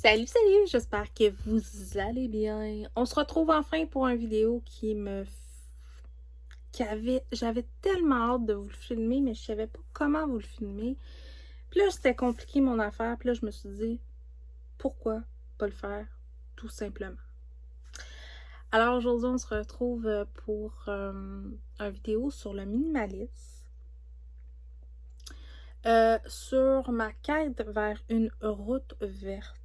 Salut, salut! J'espère que vous allez bien. On se retrouve enfin pour une vidéo j'avais tellement hâte de vous le filmer, mais je savais pas comment vous le filmer. Puis là, c'était compliqué mon affaire. Puis là, je me suis dit, pourquoi pas le faire tout simplement? Alors aujourd'hui, on se retrouve pour une vidéo sur le minimalisme. Sur ma quête vers une route verte.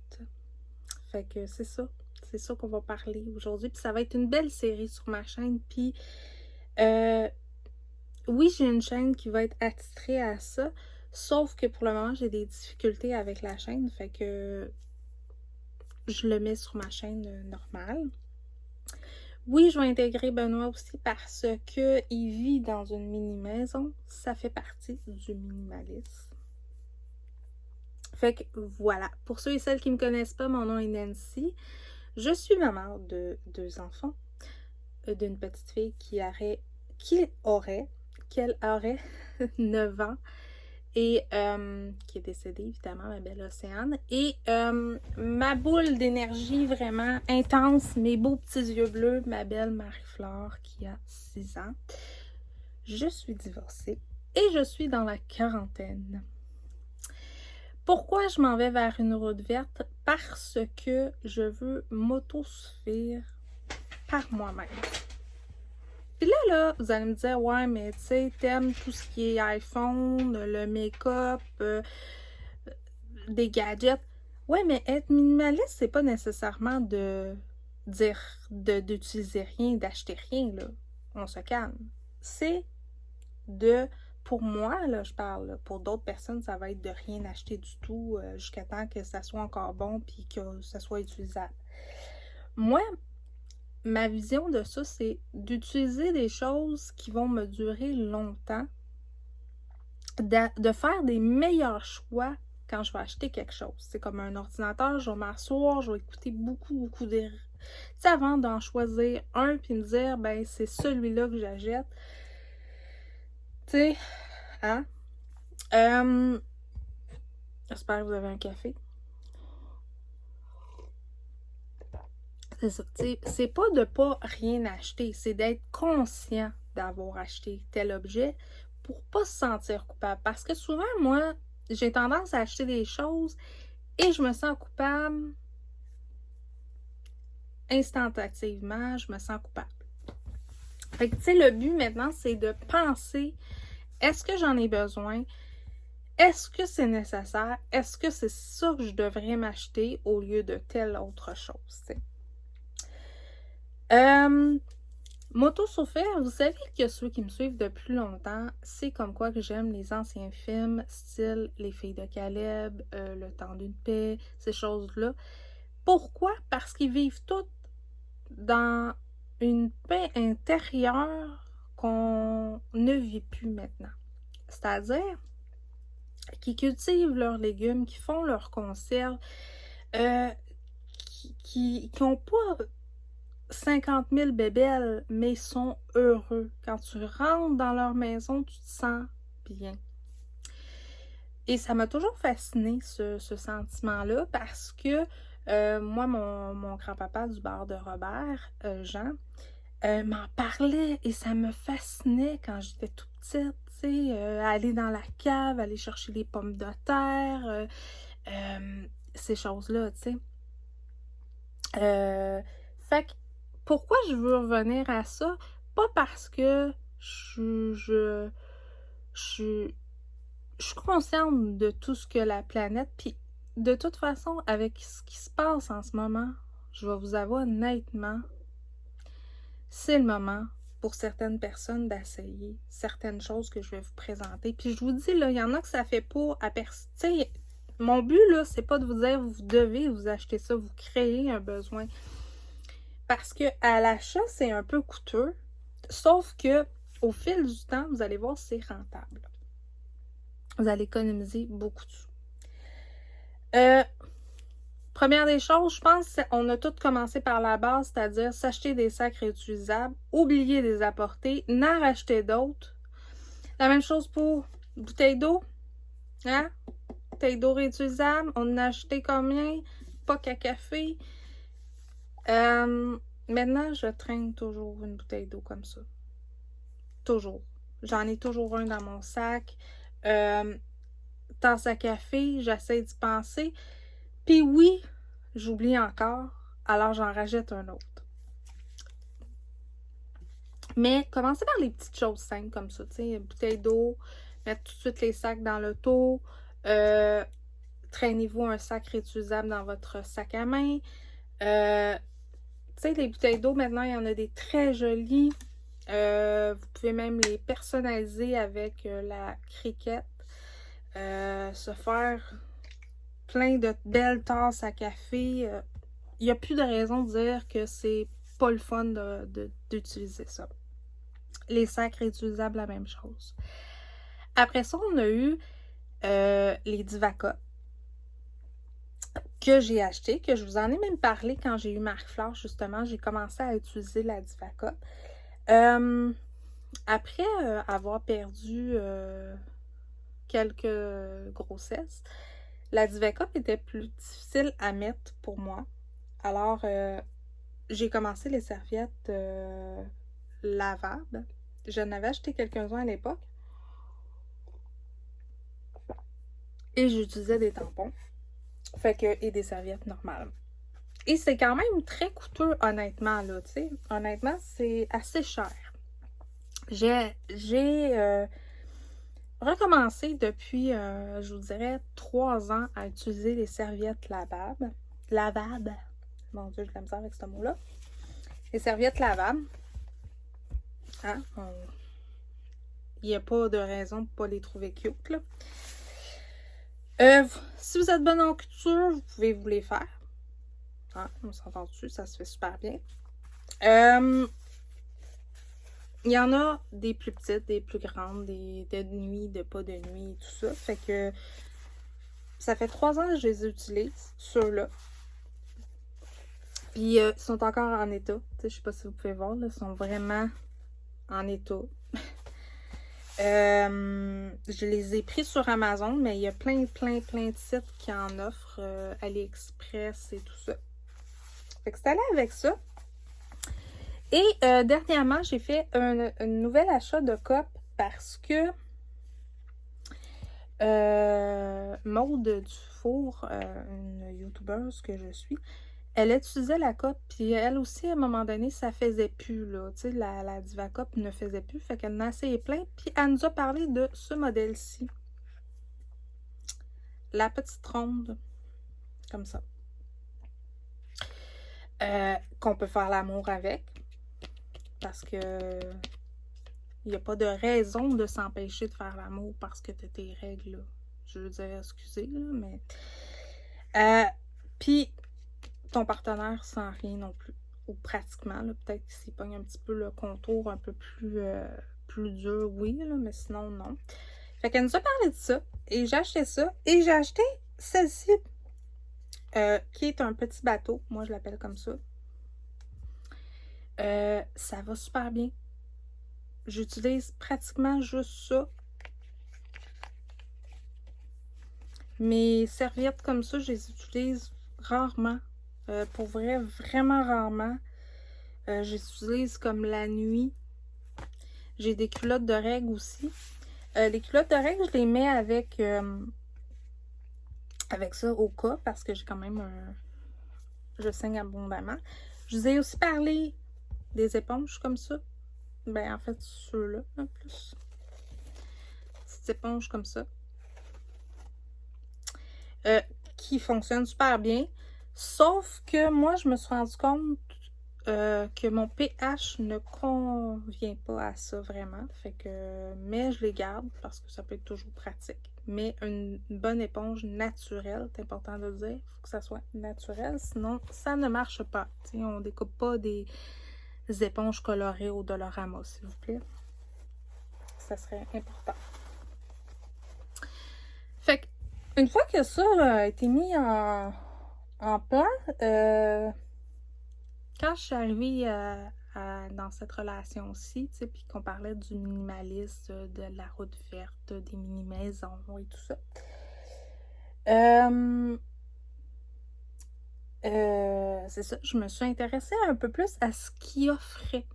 Fait que c'est ça. C'est ça qu'on va parler aujourd'hui. Puis ça va être une belle série sur ma chaîne. Puis oui, j'ai une chaîne qui va être attitrée à ça. Sauf que pour le moment, j'ai des difficultés avec la chaîne. Fait que je le mets sur ma chaîne normale. Oui, je vais intégrer Benoît aussi parce que il vit dans une mini-maison. Ça fait partie du minimalisme. Fait que voilà. Pour ceux et celles qui ne me connaissent pas, mon nom est Nancy. Je suis maman de 2 enfants. D'une petite fille qu'elle aurait 9 ans et qui est décédée, évidemment, ma belle Océane. Et ma boule d'énergie vraiment intense, mes beaux petits yeux bleus, ma belle Marie-Flore qui a 6 ans. Je suis divorcée et je suis dans la quarantaine. Pourquoi je m'en vais vers une route verte? Parce que je veux m'autosuffire par moi-même. Puis là, vous allez me dire, ouais, mais tu sais, t'aimes tout ce qui est iPhone, le make-up, des gadgets. Ouais, mais être minimaliste, c'est pas nécessairement de dire d'utiliser rien, d'acheter rien, là. On se calme. C'est pour moi, là, je parle, là, pour d'autres personnes, ça va être de rien acheter du tout jusqu'à temps que ça soit encore bon puis que ça soit utilisable. Moi, ma vision de ça, c'est d'utiliser des choses qui vont me durer longtemps, de faire des meilleurs choix quand je vais acheter quelque chose. C'est comme un ordinateur, je vais m'asseoir, je vais écouter beaucoup de... Tu sais, avant d'en choisir un puis me dire, ben, c'est celui-là que j'achète. Tu sais, hein? J'espère que vous avez un café. C'est ça. C'est pas de pas rien acheter, c'est d'être conscient d'avoir acheté tel objet pour pas se sentir coupable. Parce que souvent, moi, j'ai tendance à acheter des choses et je me sens coupable instantanément, je me sens coupable. Fait que, tu sais, le but maintenant, c'est de penser, est-ce que j'en ai besoin? Est-ce que c'est nécessaire? Est-ce que c'est ça que je devrais m'acheter au lieu de telle autre chose? T'sais? M'auto-souffrir, vous savez que ceux qui me suivent depuis longtemps, c'est comme quoi que j'aime les anciens films, style Les Filles de Caleb, Le Temps d'une paix, ces choses-là. Pourquoi? Parce qu'ils vivent toutes dans une paix intérieure qu'on ne vit plus maintenant. C'est-à-dire qu'ils cultivent leurs légumes, qui font leurs conserves, qui n'ont pas 50 000 bébelles, mais sont heureux. Quand tu rentres dans leur maison, tu te sens bien. Et ça m'a toujours fasciné, ce sentiment-là, parce que moi, mon grand-papa du bar de Robert, Jean, m'en parlait et ça me fascinait quand j'étais toute petite, tu sais, aller dans la cave, aller chercher les pommes de terre, ces choses-là, tu sais. Fait que pourquoi je veux revenir à ça? Pas parce que je suis consciente de tout ce que la planète, puis de toute façon, avec ce qui se passe en ce moment, je vais vous avouer honnêtement, c'est le moment pour certaines personnes d'essayer certaines choses que je vais vous présenter. Puis je vous dis, là, il y en a que ça fait pas à personne. Tu sais, mon but, là, c'est pas de vous dire vous devez vous acheter ça, vous créez un besoin. Parce que à l'achat, c'est un peu coûteux. Sauf que au fil du temps, vous allez voir, c'est rentable. Vous allez économiser beaucoup de sous. Première des choses, je pense qu'on a tous commencé par la base, c'est-à-dire s'acheter des sacs réutilisables, oublier de les apporter, n'en racheter d'autres. La même chose pour bouteilles d'eau. Hein? Bouteilles d'eau réutilisables, on en a acheté combien? l'époque à café. Maintenant, je traîne toujours une bouteille d'eau comme ça. Toujours. J'en ai toujours un dans mon sac. Tasse à café, j'essaie d'y penser. Puis oui, j'oublie encore, alors j'en rajoute un autre. Mais commencez par les petites choses simples comme ça, tu sais, une bouteille d'eau, mettre tout de suite les sacs dans l'auto, traînez-vous un sac réutilisable dans votre sac à main. Tu sais, les bouteilles d'eau, maintenant, il y en a des très jolies. Vous pouvez même les personnaliser avec la cricket. Se faire plein de belles tasses à café. Il n'y a plus de raison de dire que c'est pas le fun d'utiliser ça. Les sacs réutilisables, la même chose. Après ça, on a eu les Divacup que j'ai acheté, que je vous en ai même parlé quand j'ai eu Marc Fleur, justement. J'ai commencé à utiliser la Divacup. Après avoir perdu quelques grossesses, la Divacup était plus difficile à mettre pour moi. Alors, j'ai commencé les serviettes lavables. J'en avais acheté quelques-uns à l'époque. Et j'utilisais des tampons. Fait que, et des serviettes normales. Et c'est quand même très coûteux, honnêtement, là, tu sais. Honnêtement, c'est assez cher. J'ai recommencé depuis, je vous dirais, 3 ans à utiliser les serviettes lavables. Lavables. Mon Dieu, j'ai de la misère avec ce mot-là. Les serviettes lavables. Hein? Il n'y a pas de raison pour ne pas les trouver cute, là. Si vous êtes bonne en couture, vous pouvez vous les faire. Hein? On s'entend dessus, ça se fait super bien. Il y en a des plus petites, des plus grandes, des de nuit, de pas de nuit, tout ça. Fait que ça fait 3 ans que je les utilise, ceux-là. Puis ils sont encore en état. Je sais pas si vous pouvez voir, là, ils sont vraiment en état. Je les ai pris sur Amazon, mais il y a plein de sites qui en offrent, AliExpress et tout ça. Fait que c'est allé avec ça. Et dernièrement, j'ai fait un nouvel achat de cup parce que Maude Dufour, une youtubeuse que je suis, elle utilisait la cup, puis elle aussi, à un moment donné, ça faisait plus, là. Tu sais, la Divacup ne faisait plus, fait qu'elle en a essayé plein, puis elle nous a parlé de ce modèle-ci. La petite ronde, comme ça. Qu'on peut faire l'amour avec, parce que il n'y a pas de raison de s'empêcher de faire l'amour parce que tu as tes règles, là. Je veux dire, excusez, là, mais... Puis, ton partenaire sent rien non plus. Ou pratiquement, là. Peut-être qu'il pogne un petit peu le contour un peu plus dur, oui, là, mais sinon, non. Fait qu'elle nous a parlé de ça. Et j'ai acheté ça. Et j'ai acheté celle-ci, qui est un petit bateau. Moi, je l'appelle comme ça. Ça va super bien. J'utilise pratiquement juste ça. Mes serviettes comme ça, je les utilise rarement. Pour vrai, vraiment rarement. Je les utilise comme la nuit. J'ai des culottes de règles aussi. Les culottes de règles, je les mets avec ça au cas parce que j'ai quand même je saigne abondamment. Je vous ai aussi parlé des éponges comme ça. Ben, en fait, ceux-là, en plus. Petites éponges comme ça. Qui fonctionnent super bien. Sauf que moi, je me suis rendu compte que mon pH ne convient pas à ça vraiment. Fait que, mais je les garde parce que ça peut être toujours pratique. Mais une bonne éponge naturelle, c'est important de le dire, il faut que ça soit naturel, sinon ça ne marche pas. T'sais, on ne découpe pas des éponges colorées au Dollarama, s'il vous plaît. Ça serait important. Fait que, une fois que ça a été mis en plan, quand je suis arrivée dans cette relation-ci, tu sais, puis qu'on parlait du minimalisme, de la route verte, des mini-maisons et tout ça, c'est ça, je me suis intéressée un peu plus à ce qu'il offrait.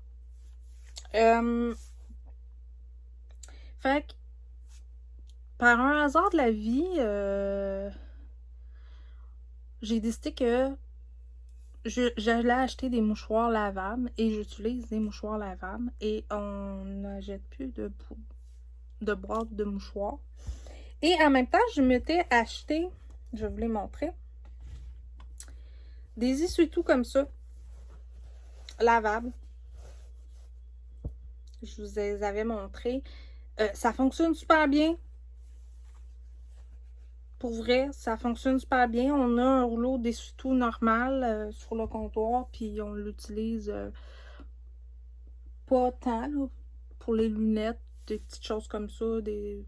Fait que, par un hasard de la vie, j'ai décidé que j'allais acheter des mouchoirs lavables et j'utilise des mouchoirs lavables et on n'achète plus de boîtes de mouchoirs. Et en même temps, je m'étais acheté, je vais vous les montrer, des essuie-tout comme ça, lavables. Je vous les avais montrés. Ça fonctionne super bien. Pour vrai, ça fonctionne super bien. On a un rouleau d'essuie-tout normal sur le comptoir, puis on l'utilise pas tant là, pour les lunettes, des petites choses comme ça, des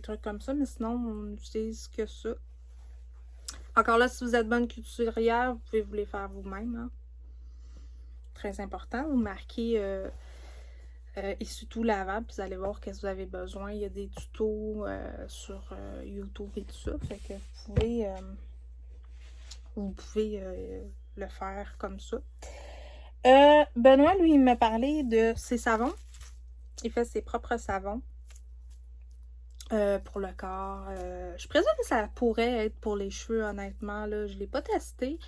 trucs comme ça, mais sinon, on n'utilise que ça. Encore là, si vous êtes bonne couturière, vous pouvez vous les faire vous-même. Hein. Très important. Vous marquez essuie-tout lavable, puis vous allez voir qu'est-ce que vous avez besoin. Il y a des tutos sur YouTube et tout ça. Fait que vous pouvez le faire comme ça. Benoît, lui, il m'a parlé de ses savons. Il fait ses propres savons. Pour le corps. Je présume que ça pourrait être pour les cheveux, honnêtement. Là. Je ne l'ai pas testé.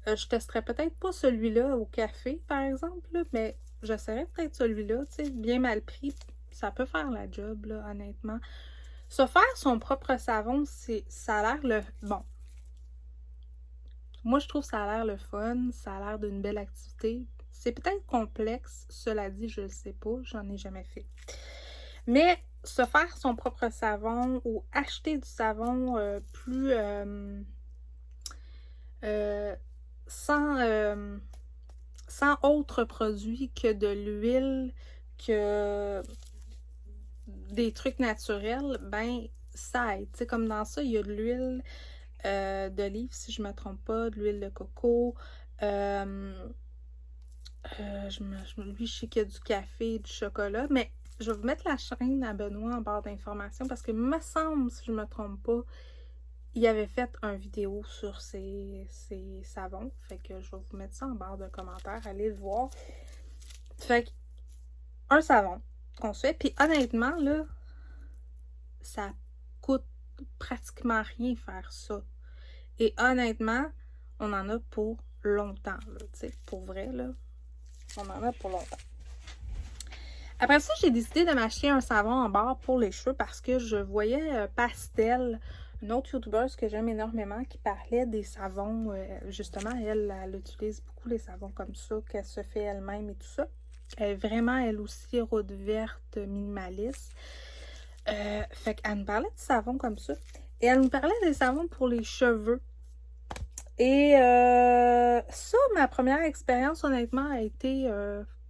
Je testerais peut-être pas celui-là au café, par exemple, là, mais j'essaierais peut-être celui-là. Bien mal pris, ça peut faire la job, là, honnêtement. Se faire son propre savon, ça a l'air le... Bon. Moi, je trouve que ça a l'air le fun. Ça a l'air d'une belle activité. C'est peut-être complexe. Cela dit, je ne le sais pas. J'en ai jamais fait. Mais se faire son propre savon ou acheter du savon plus sans autre produit que de l'huile, que des trucs naturels, ben ça aide. T'sais, comme dans ça, il y a de l'huile d'olive, si je ne me trompe pas, de l'huile de coco. Lui, je sais qu'il y a du café et du chocolat, mais je vais vous mettre la chaîne à Benoît en barre d'informations parce que me semble, si je ne me trompe pas, il avait fait une vidéo sur ses savons. Fait que je vais vous mettre ça en barre de commentaires. Allez le voir. Fait que, un savon qu'on se fait. Puis honnêtement, là, ça coûte pratiquement rien faire ça. Et honnêtement, on en a pour longtemps, là. Tu sais, pour vrai, là. On en a pour longtemps. Après ça, j'ai décidé de m'acheter un savon en barre pour les cheveux parce que je voyais Pastel, une autre youtubeuse que j'aime énormément, qui parlait des savons. Justement, elle utilise beaucoup les savons comme ça, qu'elle se fait elle-même et tout ça. Elle est vraiment, elle aussi, rôde verte, minimaliste. Fait qu'elle me parlait de savons comme ça. Et elle me parlait des savons pour les cheveux. Et ça, ma première expérience, honnêtement, a été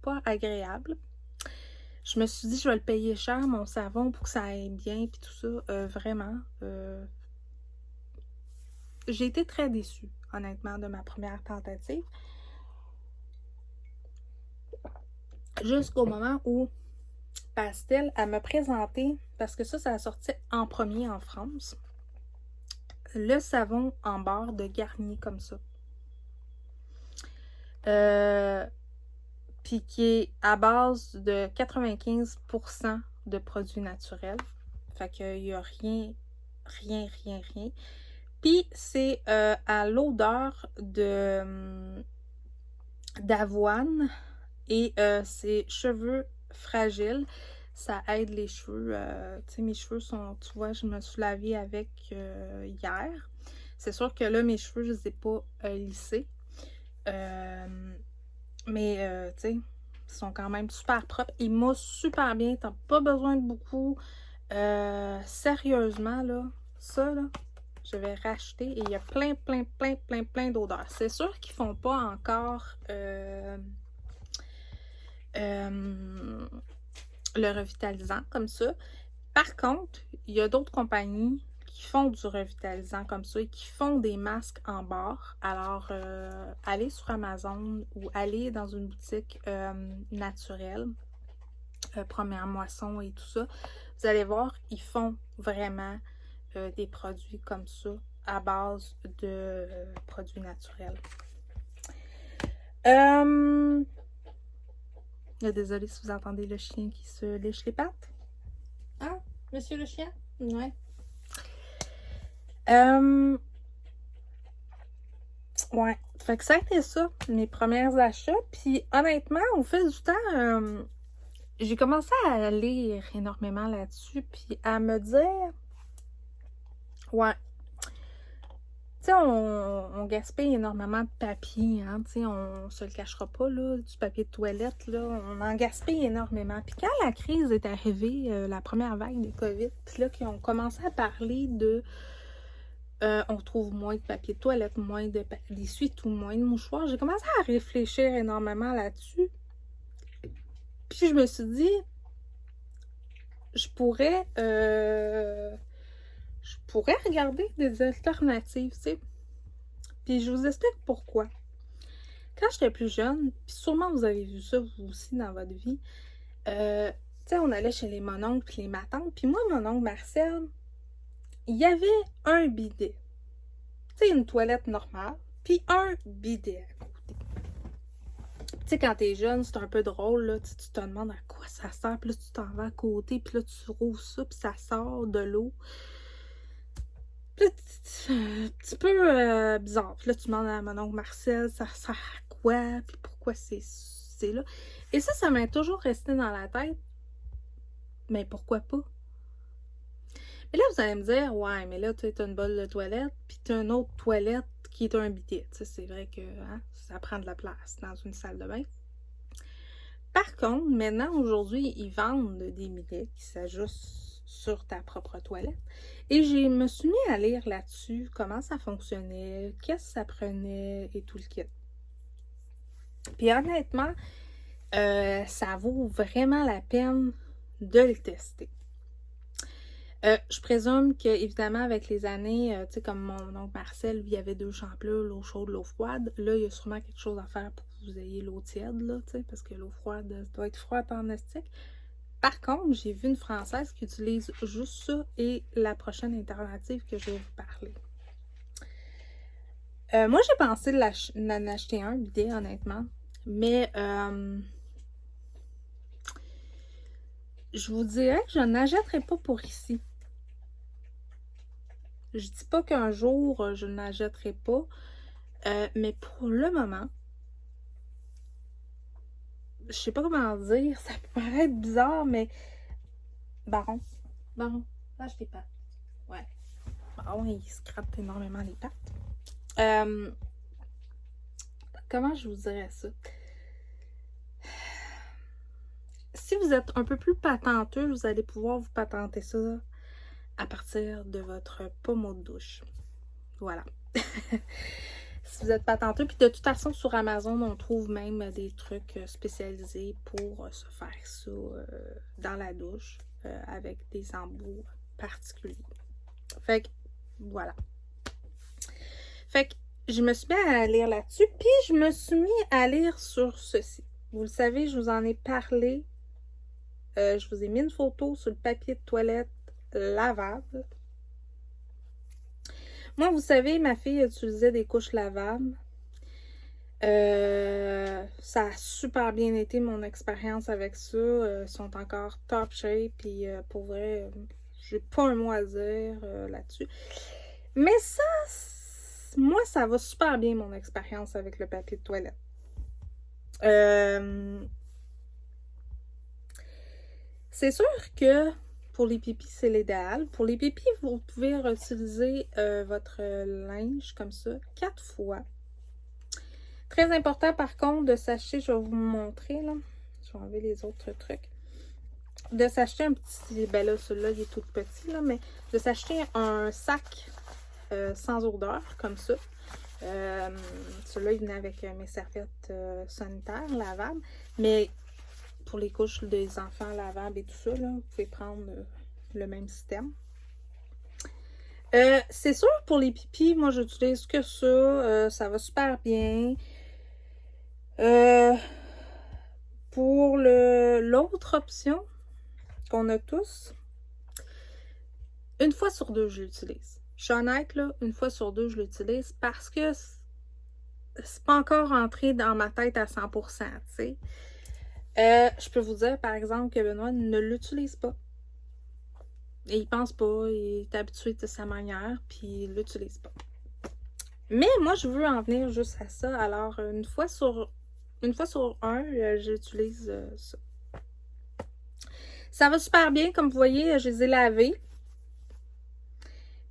pas agréable. Je me suis dit, je vais le payer cher, mon savon, pour que ça aille bien, puis tout ça. Vraiment. J'ai été très déçue, honnêtement, de ma première tentative. Jusqu'au moment où Pastel, elle m'a présenté, parce que ça a sorti en premier en France, le savon en barre de Garnier comme ça. Puis qui est à base de 95% de produits naturels. Fait qu'il n'y a rien. Puis c'est à l'odeur d'avoine et c'est cheveux fragiles. Ça aide les cheveux. Tu sais, mes cheveux sont, tu vois, je me suis lavée avec hier. C'est sûr que là, mes cheveux, je ne les ai pas lissés. Mais, tu sais, ils sont quand même super propres. Ils moussent super bien. T'as pas besoin de beaucoup. Sérieusement, là, ça, là, je vais racheter. Et il y a plein d'odeurs. C'est sûr qu'ils font pas encore le revitalisant comme ça. Par contre, il y a d'autres compagnies qui font du revitalisant comme ça et qui font des masques en barre. Alors, allez sur Amazon ou allez dans une boutique naturelle, Première Moisson et tout ça. Vous allez voir, ils font vraiment des produits comme ça à base de produits naturels. Désolée si vous entendez le chien qui se lèche les pattes. Ah, monsieur le chien? Ouais. Ouais. Fait que ça a été ça, mes premiers achats. Puis honnêtement, au fil du temps, j'ai commencé à lire énormément là-dessus, puis à me dire, ouais, tu sais, on gaspille énormément de papier, hein, tu sais, on se le cachera pas, là, du papier de toilette, là, on en gaspille énormément. Puis quand la crise est arrivée, la première vague de COVID, puis là, qu'ils ont commencé à parler de, on trouve moins de papier de toilette, moins de papier d'essuie-tout, moins de mouchoirs, j'ai commencé à réfléchir énormément là-dessus. Puis je me suis dit, je pourrais regarder des alternatives, tu sais. Puis je vous explique pourquoi. Quand j'étais plus jeune, puis sûrement vous avez vu ça vous aussi dans votre vie, tu sais, on allait chez les mononcles puis les matantes, puis moi, mon oncle Marcel, il y avait un bidet. Tu sais, une toilette normale, puis un bidet à côté. Tu sais, quand t'es jeune, c'est un peu drôle, là, tu te demandes à quoi ça sert, puis là, tu t'en vas à côté, puis là, tu rouvres ça, puis ça sort de l'eau. Un petit peu bizarre. Puis là, tu demandes à mon oncle Marcel, ça sert à quoi? Puis pourquoi c'est là? Et ça m'a toujours resté dans la tête. Mais pourquoi pas? Mais là, vous allez me dire, ouais, mais là, tu as une bolle de toilette, puis tu as une autre toilette qui est un bidet. Tu sais, c'est vrai que hein, ça prend de la place dans une salle de bain. Par contre, maintenant, aujourd'hui, ils vendent des bidets qui s'ajustent sur ta propre toilette. Et je me suis mis à lire là-dessus, comment ça fonctionnait, qu'est-ce que ça prenait et tout le kit. Puis honnêtement, ça vaut vraiment la peine de le tester. Je présume que, évidemment, avec les années, tu sais, comme mon oncle Marcel, lui, il y avait 2 champlures, l'eau chaude, l'eau froide. Là, il y a sûrement quelque chose à faire pour que vous ayez l'eau tiède, là, tu sais, parce que l'eau froide, ça doit être froide en estique. Par contre, j'ai vu une Française qui utilise juste ça et la prochaine alternative que je vais vous parler. Moi, j'ai pensé d'en acheter un bidet, honnêtement. Mais je vous dirais que je n'achèterai pas pour ici. Je dis pas qu'un jour, je n'achèterai pas. Mais pour le moment, je sais pas comment dire, ça peut paraître bizarre, mais Baron, lâche tes pattes. Ouais. Baron, il se gratte énormément les pattes. Comment je vous dirais ça? Si vous êtes un peu plus patenteux, vous allez pouvoir vous patenter ça à partir de votre pommeau de douche. Voilà. Si vous êtes patenteux, puis de toute façon, sur Amazon, on trouve même des trucs spécialisés pour se faire ça dans la douche avec des embouts particuliers. Fait que, voilà. Fait que, je me suis mis à lire là-dessus, puis je me suis mis à lire sur ceci. Vous le savez, je vous en ai parlé. Je vous ai mis une photo sur le papier de toilette lavable. Moi, vous savez, ma fille utilisait des couches lavables. Ça a super bien été mon expérience avec ça. Ils sont encore top shape. Puis pour vrai, j'ai pas un mot à dire là-dessus. Mais ça, moi, ça va super bien mon expérience avec le papier de toilette. C'est sûr que pour les pipis, c'est l'idéal. Pour les pipis, vous pouvez réutiliser votre linge comme ça 4 fois. Très important par contre de s'acheter, je vais vous montrer là. Je vais enlever les autres trucs. De s'acheter un petit, ben là celui-là il est tout petit là, mais de s'acheter un sac sans odeur comme ça. Celui-là il venait avec mes serviettes sanitaires lavables. Mais pour les couches des enfants lavables et tout ça, là, vous pouvez prendre le même système. C'est sûr pour les pipis, moi j'utilise que ça. Ça va super bien. Pour l'autre option qu'on a tous, une fois sur deux, je l'utilise. Je suis honnête, là, une fois sur deux, je l'utilise parce que c'est pas encore rentré dans ma tête à 100%, tu sais. Je peux vous dire, par exemple, que Benoît ne l'utilise pas. Et il pense pas, il est habitué de sa manière, puis il l'utilise pas. Mais moi, je veux en venir juste à ça. Alors, une fois sur un, j'utilise ça. Ça va super bien, comme vous voyez, je les ai lavés.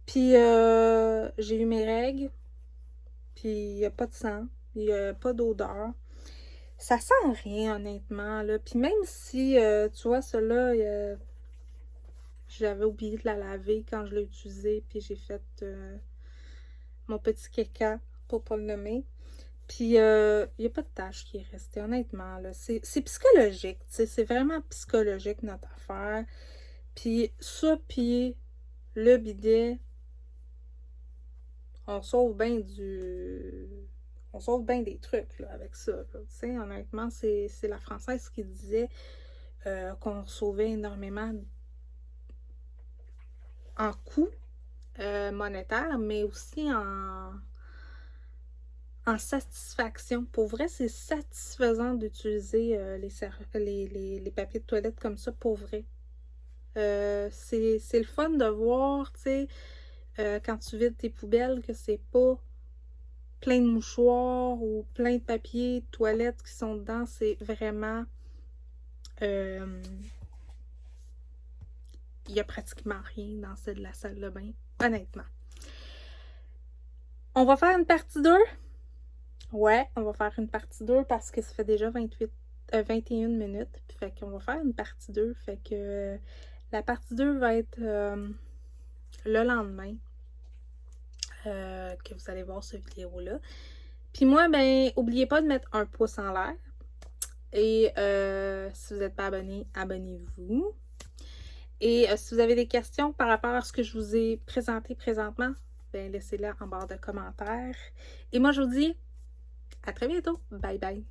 Puis, j'ai eu mes règles. Puis, il n'y a pas de sang. Il n'y a pas d'odeur. Ça sent rien, honnêtement, là. Puis même si, tu vois, celle-là, j'avais oublié de la laver quand je l'ai utilisée. Puis j'ai fait mon petit caca, pour pas le nommer. Puis, il n'y a pas de tache qui est restée, honnêtement, là. C'est psychologique, tu sais. C'est vraiment psychologique, notre affaire. Puis ça, puis le bidet, on sauve bien on sauve bien des trucs, là, avec ça, là. Tu sais, honnêtement, c'est la Française qui disait qu'on sauvait énormément en coûts monétaires, mais aussi en satisfaction. Pour vrai, c'est satisfaisant d'utiliser les papiers de toilette comme ça, pour vrai. C'est le fun de voir, tu sais, quand tu vides tes poubelles, que c'est pas plein de mouchoirs ou plein de papiers de toilette qui sont dedans. C'est vraiment... il y a pratiquement rien dans celle de la salle de bain, honnêtement. On va faire une partie 2. Ouais, on va faire une partie 2 parce que ça fait déjà 21 minutes. Fait qu'on va faire une partie 2. Fait que la partie 2 va être le lendemain que vous allez voir cette vidéo-là. Puis moi, ben, n'oubliez pas de mettre un pouce en l'air. Et si vous n'êtes pas abonné, abonnez-vous. Et si vous avez des questions par rapport à ce que je vous ai présenté présentement, ben laissez-les en barre de commentaires. Et moi, je vous dis à très bientôt. Bye bye.